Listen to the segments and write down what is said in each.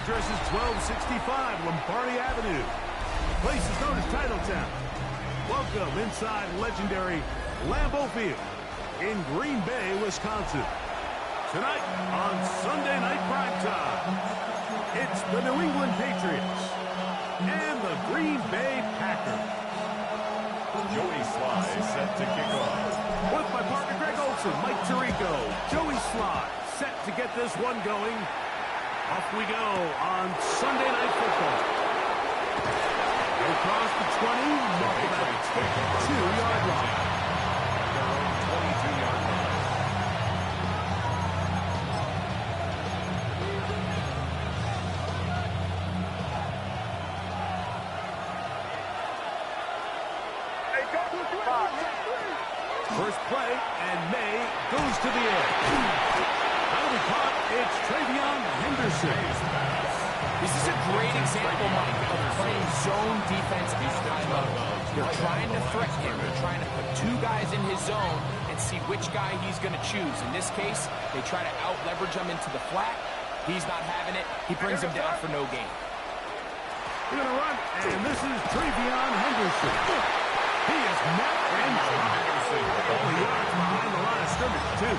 address is 1265 Lombardi Avenue. The place is known as Titletown. Welcome inside legendary Lambeau Field in Green Bay, Wisconsin. Tonight on Sunday Night Primetime, it's the New England Patriots and the Green Bay Packers. Joey Sly set to kick off. With my partner Greg Olson, Mike Tirico, Joey Sly set to get this one going. Off we go on Sunday Night Football. Across the 20, mark about the 22-yard line. Their own 22-yard line. First play, and May goes to the air. That'll be caught. It's Travion Henderson. This is a great example, Mike, of playing zone defense at high level. They're trying to threaten him. They're trying to put two guys in his zone and see which guy he's going to choose. In this case, they try to out-leverage him into the flat. He's not having it. He brings him down for no gain. We're going to run, and this is Travion Henderson. He is met and dropped. A couple of yards behind the line of scrimmage, too.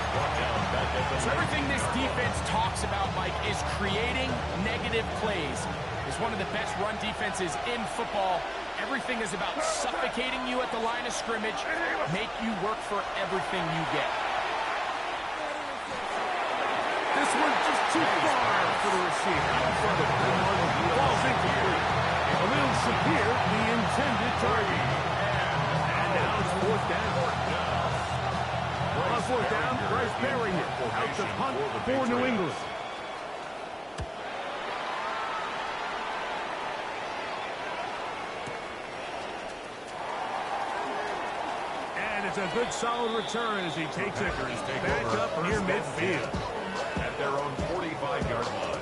So everything this defense talks about, Mike, is creating negative plays. It's one of the best run defenses in football. Everything is about suffocating you at the line of scrimmage, make you work for everything you get. This one's just too far for the receiver. The ball's incomplete. Khalil Shakir, the intended target. And now it's fourth down. On fourth down, Bryce Perry out to punt for New England. And it's a good solid return as he takes it back up near midfield. At their own 45-yard line.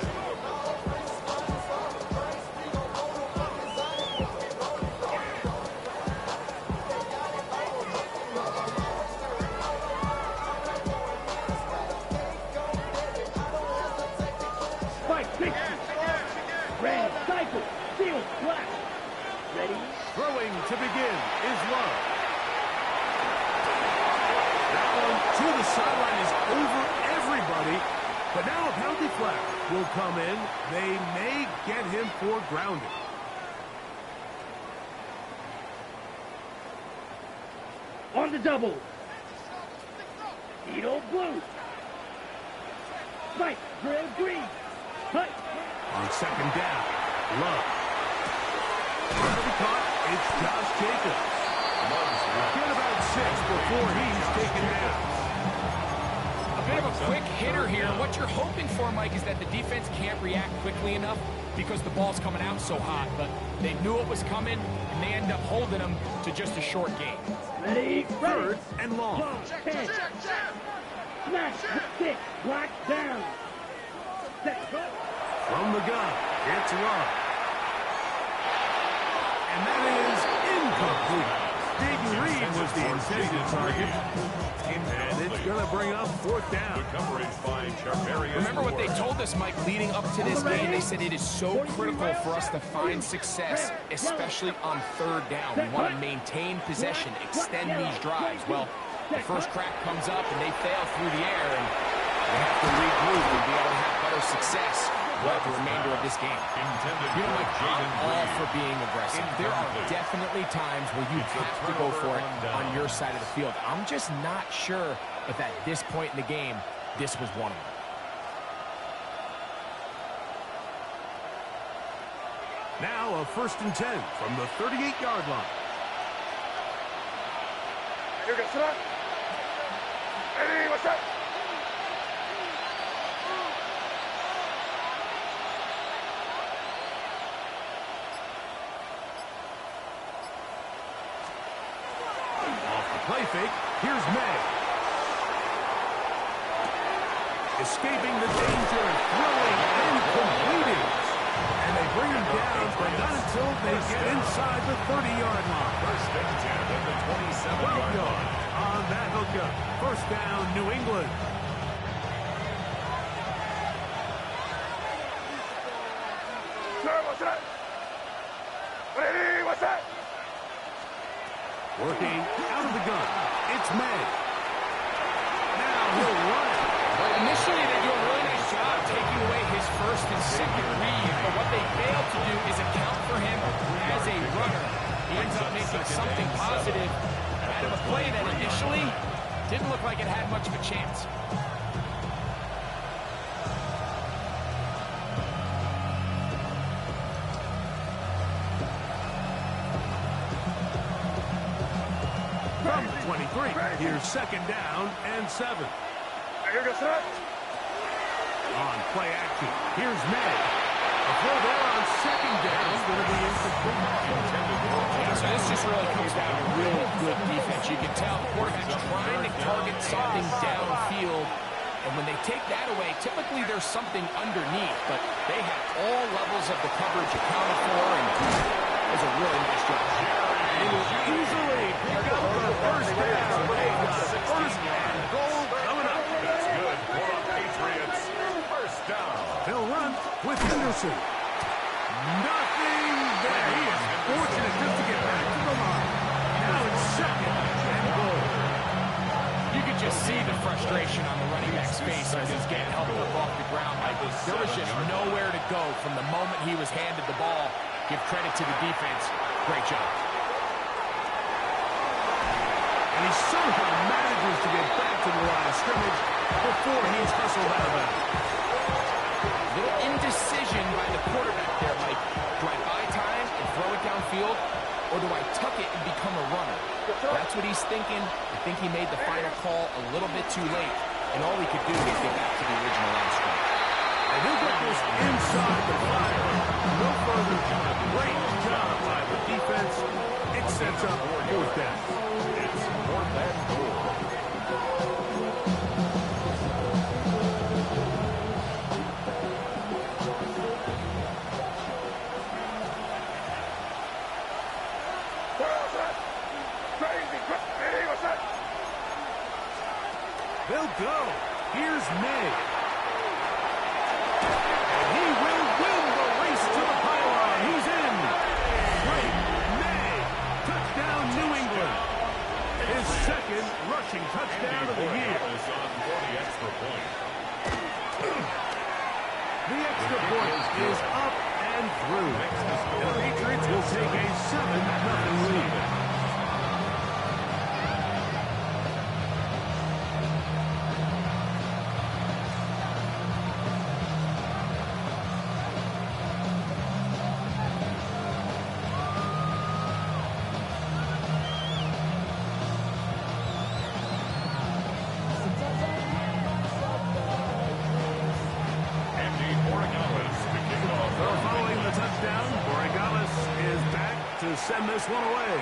Throwing to begin is Love. That one to the sideline is over everybody. But now a penalty flag will come in. They may get him for grounding. On the double. Edo blue. Right, Grill green. Right. On second down, Love. Going to be caught. It's Josh Jacobs. Get about 6 before he's taken down. A bit of a quick hitter here. What you're hoping for, Mike, is that the defense can't react quickly enough because the ball's coming out so hot. But they knew it was coming, and they end up holding them to just a short game. Ready, Third and long. Check. Smash, stick, black down. Set, go. From the gun, it's Love. And that is incomplete. Dayton Reed was the intended target. And it's going to bring up fourth down. Remember what they told us, Mike, leading up to this game? They said it is so critical for us to find success, especially on third down. We want to maintain possession, extend these drives. Well, the first crack comes up, and they fail through the air, and they have to regroup and be able to have better success throughout the remainder of this game. You know, Mike, I'm all for being aggressive. There are definitely times where you have to go for it on your side of the field. I'm just not sure if at this point in the game, this was one of them. Now a 1st and 10 from the 38-yard line. Here goes Sarah. Hey, what's up? Play fake. Here's May. Escaping the danger, throwing and completing. And they bring him down, but not until they get inside the 30-yard line. First and 10 at the 27-yard line. On that hookup. First down, New England. Ready, what's that? Working out of the gun. It's May. Now he'll run it. Well, initially, they do a really nice job taking away his first and second read, but what they fail to do is account for him as a runner. He ends up making something positive out of a play that initially didn't look like it had much of a chance. From the 23, here's second down and 7. On play action, here's May. A throw there on second down is going to be incomplete. Yeah, so this just really comes down to really good defense. You can tell the quarterback's trying to target something downfield, and when they take that away, typically there's something underneath, but they have all levels of the coverage accounted for, and it was a really nice job. He will easily pick up the first down. First and goal coming up. That's good for the Patriots. First down. He'll run with Henderson. Nothing there. He is fortunate just to get back to the line. Now it's second and goal. You could just see the frustration on the running back's face as he's getting helped up off the ground. Like, there was just nowhere to go from the moment he was handed the ball. Give credit to the defense. Great job. And he somehow manages to get back to the line of scrimmage before he's hustled out of bounds. Little indecision by the quarterback there, Mike. Do I buy time and throw it downfield, or do I tuck it and become a runner? That's what he's thinking. I think he made the final call a little bit too late, and all he could do was get back to the original line scrimmage. And he'll get this inside the 5. No further. Great job by the defense. It sets up fourth down. It's fourth and goal. They'll go. Here's May. And he will win the race to the pylon. He's in. Great. May. Touchdown, New England. His second rushing touchdown of the year. The extra point. The extra point is up and through. And the Patriots will take a 7-0 lead. Send this one away.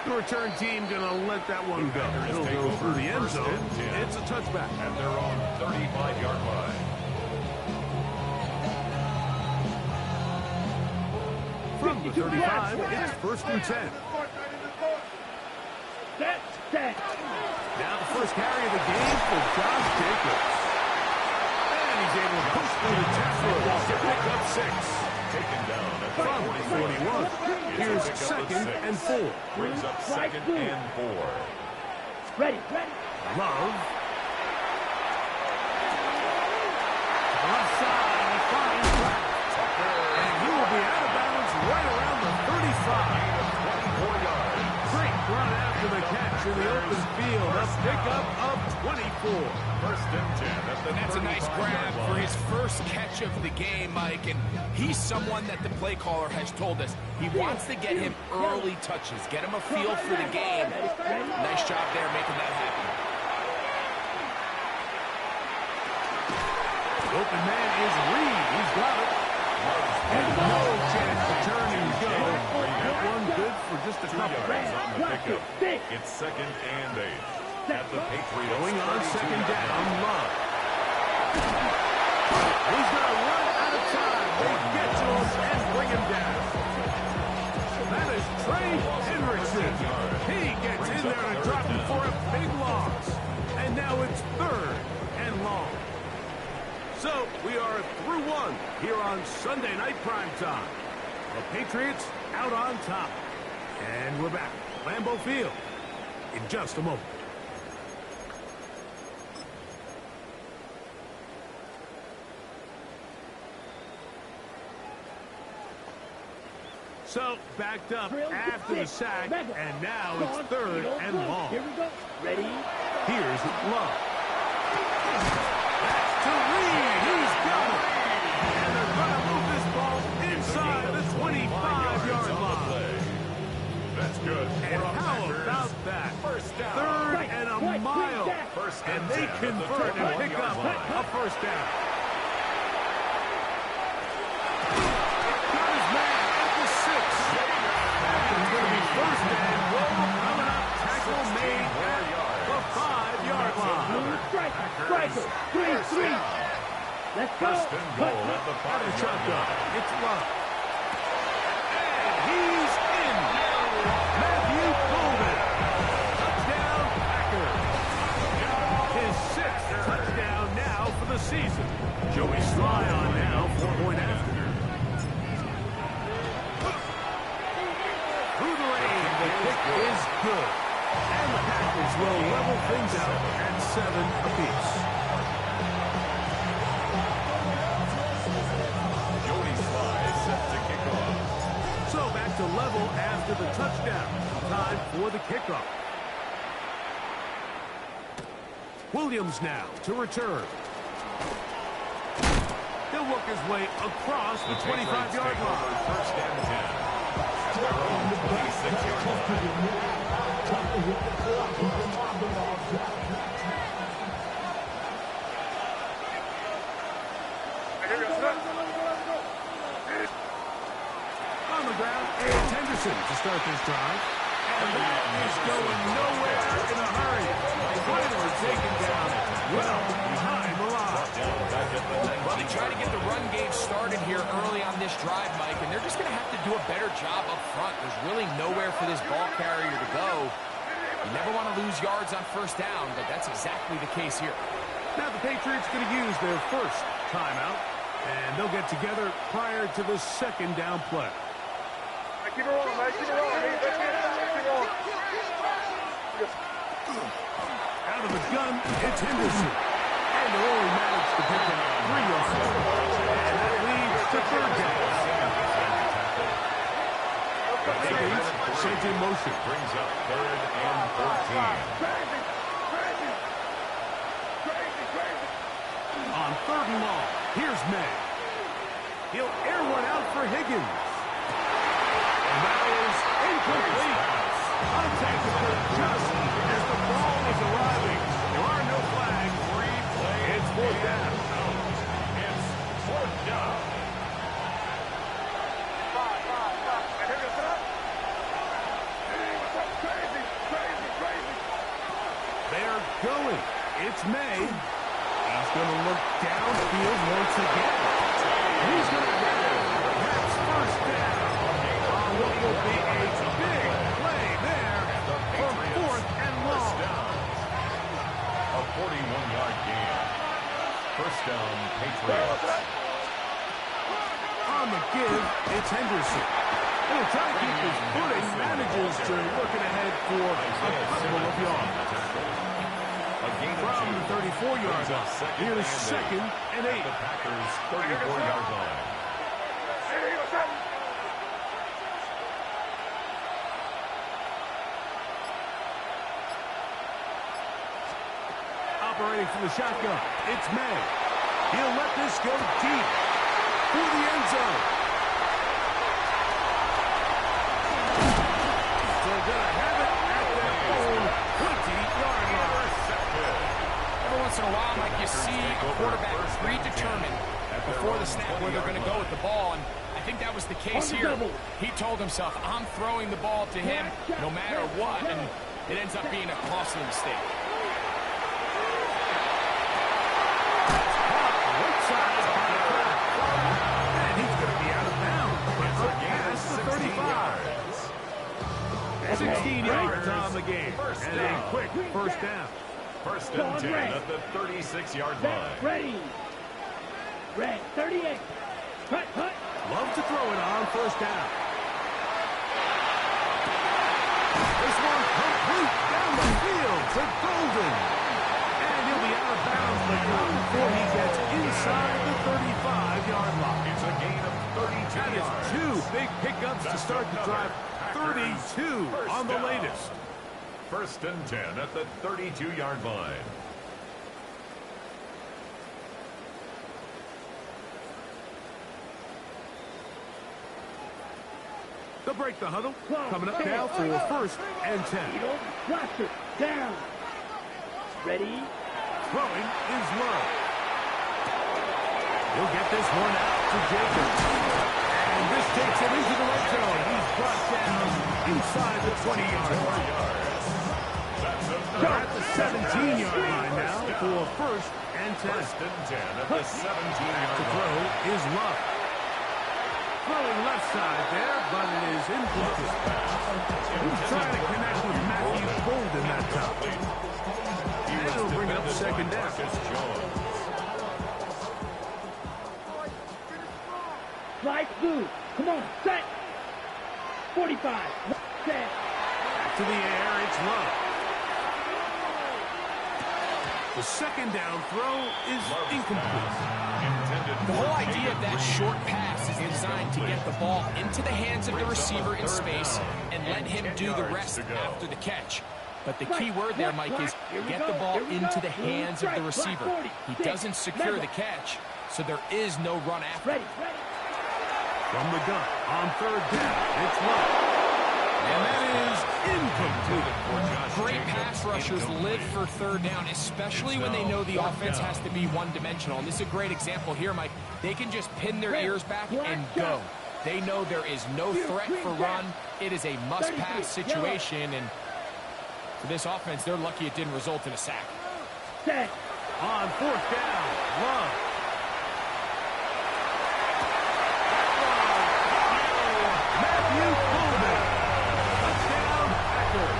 The return team going to let that one go. It'll go through the end zone. It's a touchback. At their own 35-yard line. From the 35, it's first and 10. Now the first carry of the game for Josh Jacobs. And he's able to push through the tackle to pick up 6. Taken down at the From the 41, here's second and 4. Brings up second and 4. Ready. Love. Left side, he finds Pratt. And he will be out of bounds right around the 35. 24 yards. Great run after the catch in the open field. A pickup of 24. First and 10 at the That's a nice 35-yard grab for line. his first catch of the game, Mike, and he's someone that the play caller has told us he wants to get him early touches, get him a feel for the game. Nice job there making that happen. The open man is Reed. He's got it. And no chance to turn and go. That one good for just a 2 couple. yards on the pickup. It's second and 8. At the Patriots. Going on 32 second yard down, line. Love. He's going to run out of time. They get to him and bring him down. That is Trey Hendrickson. He gets in there and drops it for a big loss. And now it's third and long. So We are through one here on Sunday Night Primetime. The Patriots out on top. And we're back at Lambeau Field in just a moment. So, backed up after the sack, and now it's third and long. Here we go. Ready? Here's Love. That's to Reed. He's got it. And they're going to move this ball inside of the 25-yard line. That's good. And how about that? Third and a mile. And they convert and pick up a first down. Got his man at the 6. It's going to be first and goal coming up. Tackle made at the 5-yard line. Striker. 3-3. Let's go. First and goal at the 5-yard line. It's Love. And he's in. Matthew Golden. Touchdown, Packers. His 6th touchdown now for the season. Joey Sly on now, 4-point after. Through the lane, the kick is good. And the Packers will level things out at 7 apiece. Joey Sly set to kick off. So back to level after the touchdown. Time for the kickoff. Williams now to return. He'll work his way across the 25-yard line. First and 10. At their own 26-yard line. On the ground, it's Henderson to start this drive. And that is going nowhere in a hurry. Finally taken down well behind the line. Well, they try to get the run game started here early on this drive, Mike, and they're just going to have to do a better job up front. There's really nowhere for this ball carrier to go. You never want to lose yards on first down, but that's exactly the case here. Now the Patriots going to use their first timeout, and they'll get together prior to the second down play. Keep it rolling, man. Keep it rolling. Keep it rolling. Out of the gun, it's Henderson. And they only managed to pick up 3 yards. And that leads to third down. Sent in motion. Brings up third and 14. On third and long, here's May. He'll air one out for Higgins. And that is incomplete. Contact occurred just as the ball was arriving. There are no flags. It's fourth down. It's fourth down. They're going. It's May. He's going to look downfield once again. He's going to get it. That's first down. On what will be a big play there for fourth and long. A 41-yard gain. First down, Patriots. On the give, it's Henderson. He'll try to keep his footing, manages to looking ahead for a couple of yards. From the 34-yard line, here's second and 8. The Packers' 34-yard line. Operating from the shotgun, it's May. He'll let this go deep through the end zone. They're going to have it at their own 20-yard line. Every once in a while, Mike, you see a quarterback predetermined before the snap where they're going to go with the ball, and I think that was the case here. He told himself, I'm throwing the ball to him no matter what, and it ends up being a costly mistake. Right side by the crack. And he's going to be out of bounds. But up past the 35. 16 yards on the game. And a quick first down. First and 10 at the 36-yard line. Ready. Red 38. Cut. Love to throw it on first down. This one complete down the field to Golden. And he'll be out of bounds, but not before he gets inside the 35-yard line. It's a gain of 32 That is yards. 2 big pickups to start the drive. 32 on the latest. First and 10 at the 32-yard line. They'll break the huddle. Coming up now for first and 10. Blaster. Down. Ready. Throwing is low. He'll get this one out to Jacobs. And this takes it into the red zone. He's brought down inside the 20-yard line. They're at the 17-yard line now for first and 10. First and 10 at the 17-yard The line. throw is low. Throwing left side there, but it is incomplete. He's trying to connect with Matthew Golden that time. And it'll bring up second down. Slide through. Come on. Set. 45. Set. Back to the air, it's low. The second down throw is incomplete. The whole idea of that short pass is designed to get the ball into the hands of the receiver in space and let him do the rest after the catch. But the key word there, Mike, is get the ball into the hands of the receiver. He doesn't secure the catch, so there is no run after. Ready. From the gun on third down, it's low. And that is incomplete. Great pass rushers live for third down, especially when they know the offense has to be one-dimensional. And this is a great example here, Mike. They can just pin their ears back and go. They know there is no threat for run. It is a must-pass situation, and for this offense, they're lucky it didn't result in a sack. Set. On fourth down, Love. Matthew Golden. Touchdown, Packers.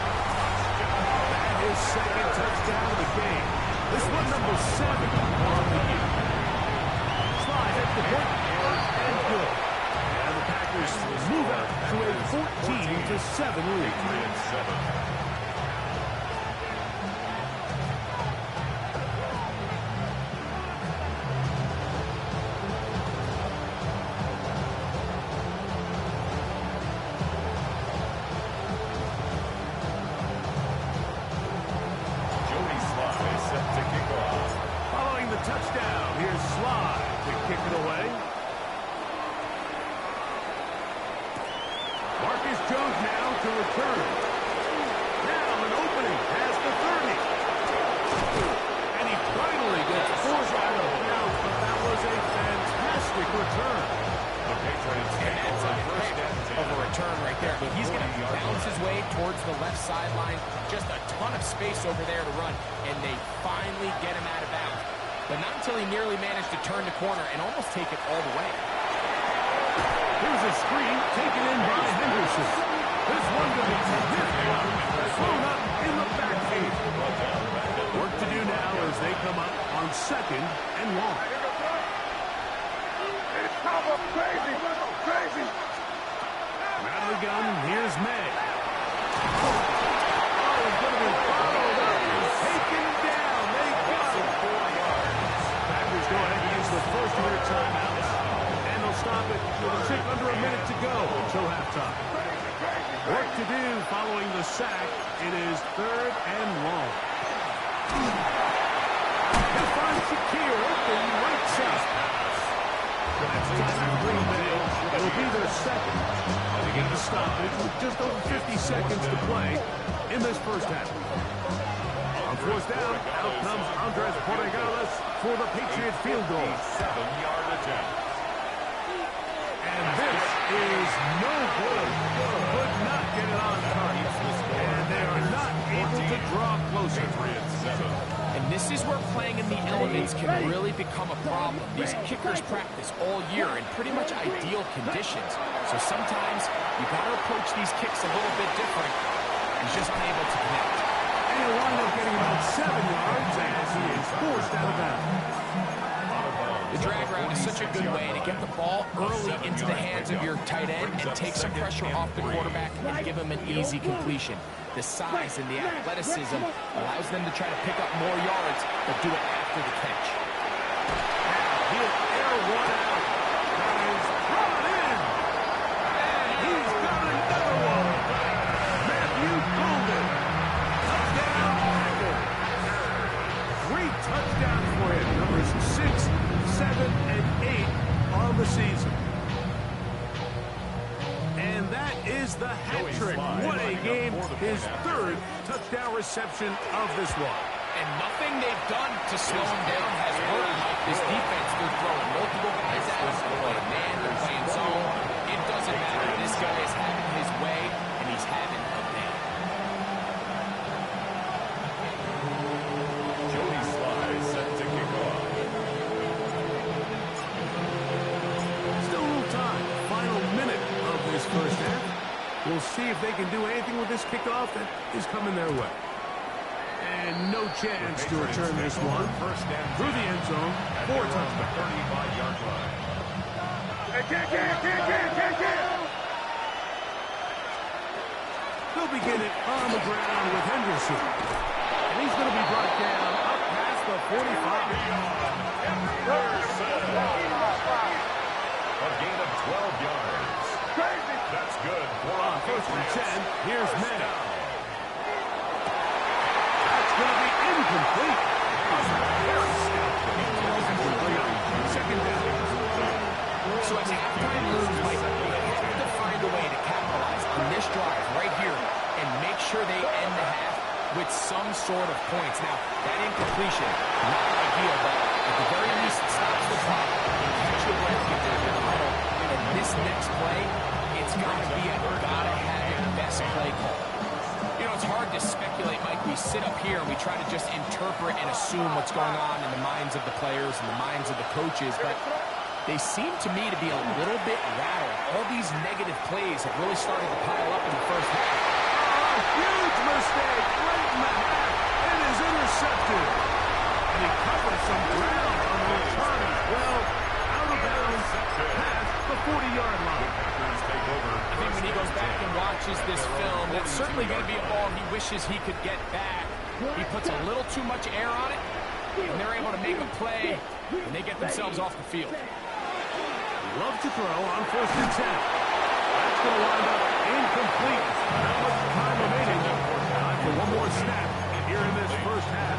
That is second touchdown of the game. This one number 7 on the year. Slide at the point, and good. And the Packers move out to a 14-7 lead. Touchdown. Here's Slide to kick it away. Marcus Jones now to return. Now an opening past the 30. And he finally gets forced out of bounds, but that was a fantastic return. The Patriots And that's a first of a return right there. But he's going to bounce his way towards the left sideline. Just a ton of space over there to run. And they finally get him out of bounds. But not until he nearly managed to turn the corner and almost take it all the way. Here's a screen taken in by Henderson. This one going to be thrown up in the backfield. Work to do now as they come up on second and long. Crazy. Out of the gun, here's May. Oh, it's going to be followed up and taken down. They got him. Packers go ahead and use the first of their timeouts. And they'll stop it with a tick under a minute to go until halftime. Work to do following the sack. It is third and long. He'll find Shakir open right side. That's time Green Bay. It'll be their second. They get the stoppage with just over 50 seconds to play in this first half. On fourth down, out comes Andres Porregales for the Patriot field goal. 7-yard attempt. And this is no good. Could not get it on target. And they are not able to draw closer. Patriots 7. And this is where playing in the elements can really become a problem. These kickers practice all year in pretty much ideal conditions. So sometimes you got to approach these kicks a little bit different. He's just unable to connect. And he'll wind up getting about 7 yards as he is forced out of bounds. The drag route is such a good way to get the ball early into the hands of your tight end and take some pressure off the quarterback and give him an easy completion. The size and the athleticism allows them to try to pick up more yards, but do it after the catch. He'll air one out. That is brought in. And he's got another one. Matthew Golden. Touchdown, Packers. 3 touchdowns for him. Numbers 6, 7, and 8 on the season. And that is the hat trick. What a game. His 3rd touchdown reception of this one. And nothing they've done to slow him down has worked. Like this defense, they're throwing multiple guys at him. They're playing man, they're playing zone. It doesn't matter. This guy is having his way, and he's having a day. Joey Sly set to kick off. Still a little time. Final minute of this first half. We'll see if they can do anything with this kickoff that is coming their way. And no chance to return this one. Through the end zone, 4 touchdowns. 35-yard line. They'll begin it on the ground with Henderson. And he's going to be brought down up past the 45. A gain of 12 yards. That's good. On 1st and 10, here's Madden. That's going to be incomplete. Second down. So as halftime moves, Mike, they have to find a way to capitalize on this drive right here and make sure they end the half with some sort of points. Now, that incompletion, not ideal, but at the very least, it stops the clock. You catch your breath, get down to the huddle, and this next play, it's got to be a gotta-have-it best play call. You know, it's hard to speculate, Mike. We sit up here and we try to just interpret and assume what's going on in the minds of the players and the minds of the coaches, but they seem to me to be a little bit rattled. All these negative plays have really started to pile up in the first half. Oh, huge mistake late in the half. It is intercepted. And he covers some ground on the return as well. Out of bounds, past the 40-yard line. I think when he goes back and watches this film, that's certainly going to be a ball he wishes he could get back. He puts a little too much air on it, and they're able to make a play, and they get themselves off the field. Love to throw on 1st and 10. That's going to wind up incomplete. Not much time remaining. Time for one more snap here in this first half.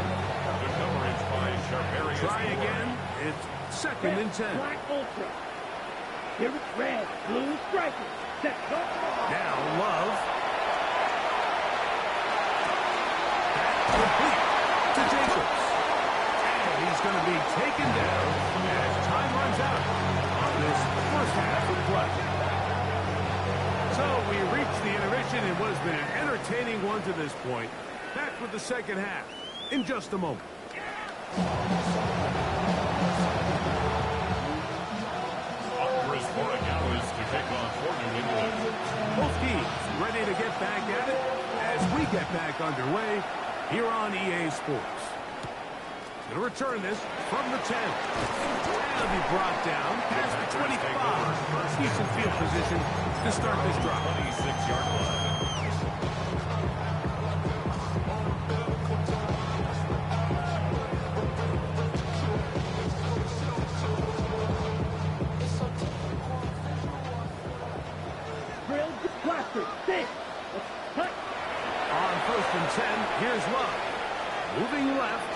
The coverage by Sharparius. Try again. It's 2nd and 10. Black ultra. Here it's red, blue striker. Set, go. Now Love. That's complete to Jacobs. And he's going to be taken down as time runs out on this first half of play. So we reach the intermission in what has been an entertaining one to this point. Back with the second half in just a moment. Andres Borregales to kick off for New England. Both teams ready to get back at it as we get back underway here on EA Sports. Going to return this from the 10. That'll be brought down past the 25. Decent field position to start this drive. 26-yard line. On 1st and 10, here's Love. Moving left.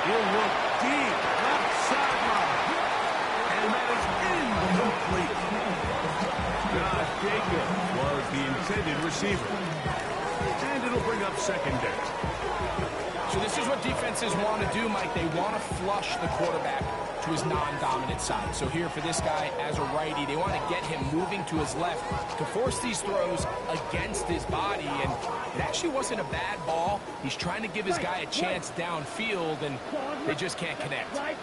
He'll look deep, left sideline. And that is incomplete. Josh Jacobs was the intended receiver. And it'll bring up 2nd down. So this is what defenses want to do, Mike. They want to flush the quarterback to his non-dominant side. So here for this guy as a righty, they want to get him moving to his left to force these throws against his body. And it actually wasn't a bad ball. He's trying to give his guy a chance downfield, and they just can't connect. On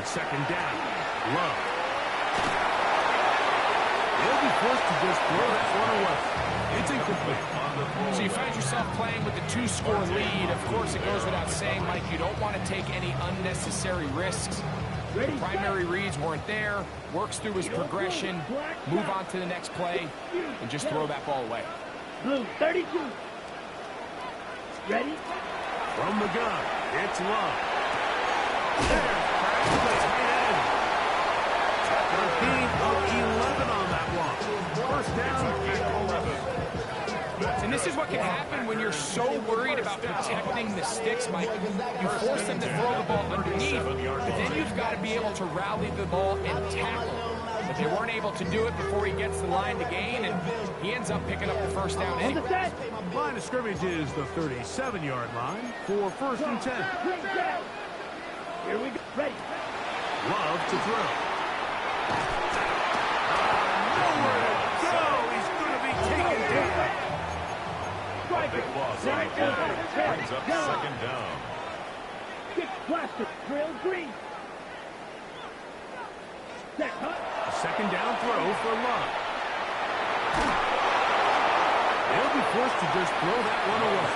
2nd down, Love. He'll be forced to just throw that one away. It's incomplete. So you find yourself playing with a 2-score lead. Of course, it goes without saying, Mike, you don't want to take any unnecessary risks. The primary reads weren't there. Works through his progression, move on to the next play, and just throw that ball away. Blue, 32. Ready? From the gun, it's Love. There's crash to the tight end. 13 of 11 on that one. First down at 11. And this is what can happen when you're so worried about protecting the sticks, Mike. You force them to throw the ball underneath, but then you've got to be able to rally the ball and tackle. But they weren't able to do it before he gets the line to gain, and he ends up picking up the first down anyway. Line of scrimmage is the 37-yard line for first and 10. Here we go. Ready. Love to throw. Nowhere to go. He's going to be taken down. Big loss on the play. Brings up second down. Kick blaster. Drill green. Set cut. Second down throw for Love. They'll be forced to just throw that one away.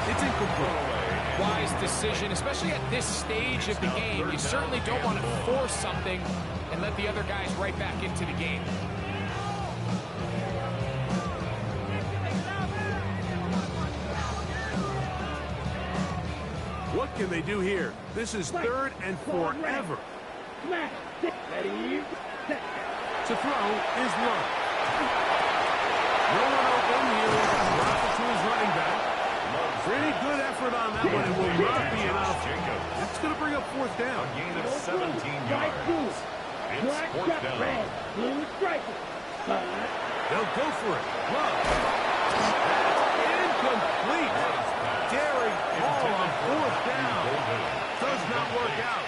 It's incomplete. Wise decision, especially at this stage of the game. You certainly don't want to force something and let the other guys right back into the game. What can they do here? This is third and forever. Smash. Ready. Set. To throw is Love. No one open. He'll drop it to his running back. Pretty good effort on that one. It will not be enough. It's going to bring up fourth down. A gain of 17 yards. It's Black fourth got down. red. Blue striker. They'll go for it. Love. That's incomplete. Daring ball on fourth down. Does not work out.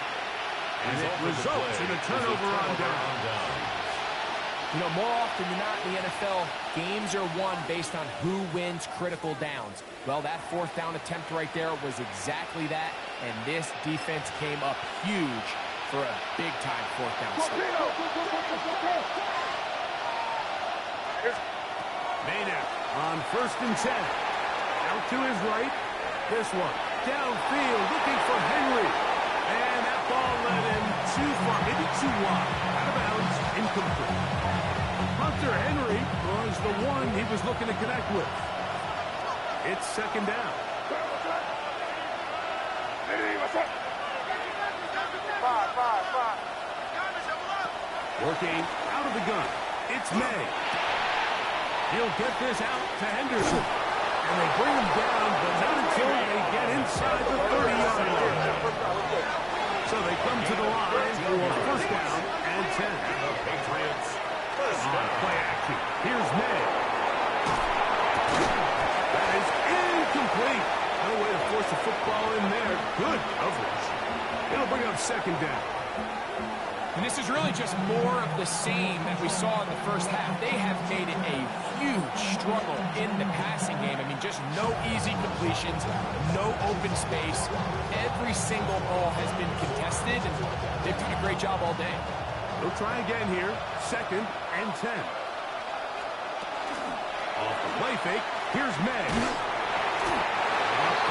And it results in a turnover on down. You know, more often than not in the NFL, games are won based on who wins critical downs. Well, that fourth down attempt right there was exactly that, and this defense came up huge for a big-time fourth down stop. Maynard on first and 10. Out to his right. This one downfield looking for Henry. And that ball led him too far, maybe too wide. Out of bounds, incomplete. Hunter Henry was the one he was looking to connect with. It's second down. Working out of the gun. It's May. He'll get this out to Henderson. And they bring him down, but not until they get inside the 30-yard line. So they come to the line for first down and 10. And the Patriots on play action. Here's May. That is incomplete. No way to force the football in there. Good coverage. It'll bring up second down. And this is really just more of the same that we saw in the first half. They have made it a huge struggle in the passing game. I mean, just no easy completions, no open space. Every single ball has been contested, and they've done a great job all day. They'll try again here. Second and 10. Off the play fake. Here's May.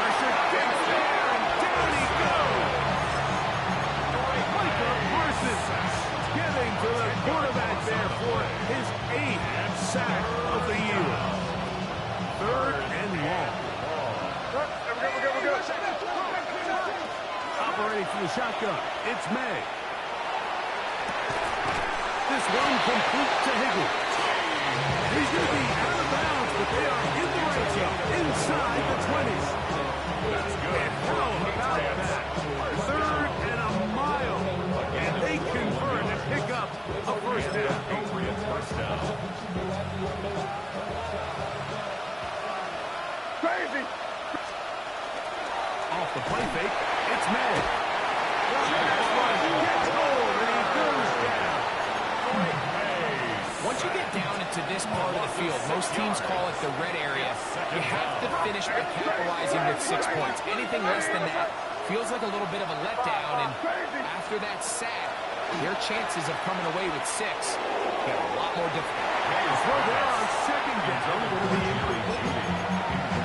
Pressure gets there, and down he goes. Getting to the quarterback there for his 8th sack of the year. Third and long. Operating from the shotgun, it's May. This one complete to Higgins. He's going to be out of bounds, but they are in the red zone, inside the 20s. That's good. And how about that? Third and a mile. And they convert and pick up a first down. Patriots first down. Crazy. Off the play fake, it's May. This one gets hold and he goes down. Once you get down into this part of the field, most teams call it the red area. You have to finish by capitalizing with 6 points. Anything less than that, Feels like a little bit of a letdown, and after that sack, their chances of coming away with 6 get a lot more difficult. So they're on second down. Going to be incomplete.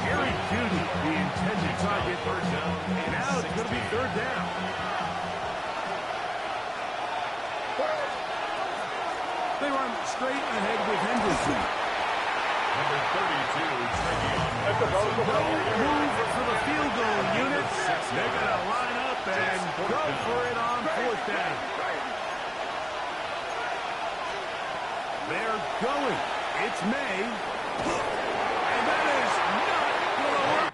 Jerry Jeudy, the intended target. Third down. Now it's going to be third down. They run straight ahead with Henderson. Number 32, taking on Move for the field goal unit. They're going to line up and go for it on fourth down. They're going. It's May. And that is not going to work.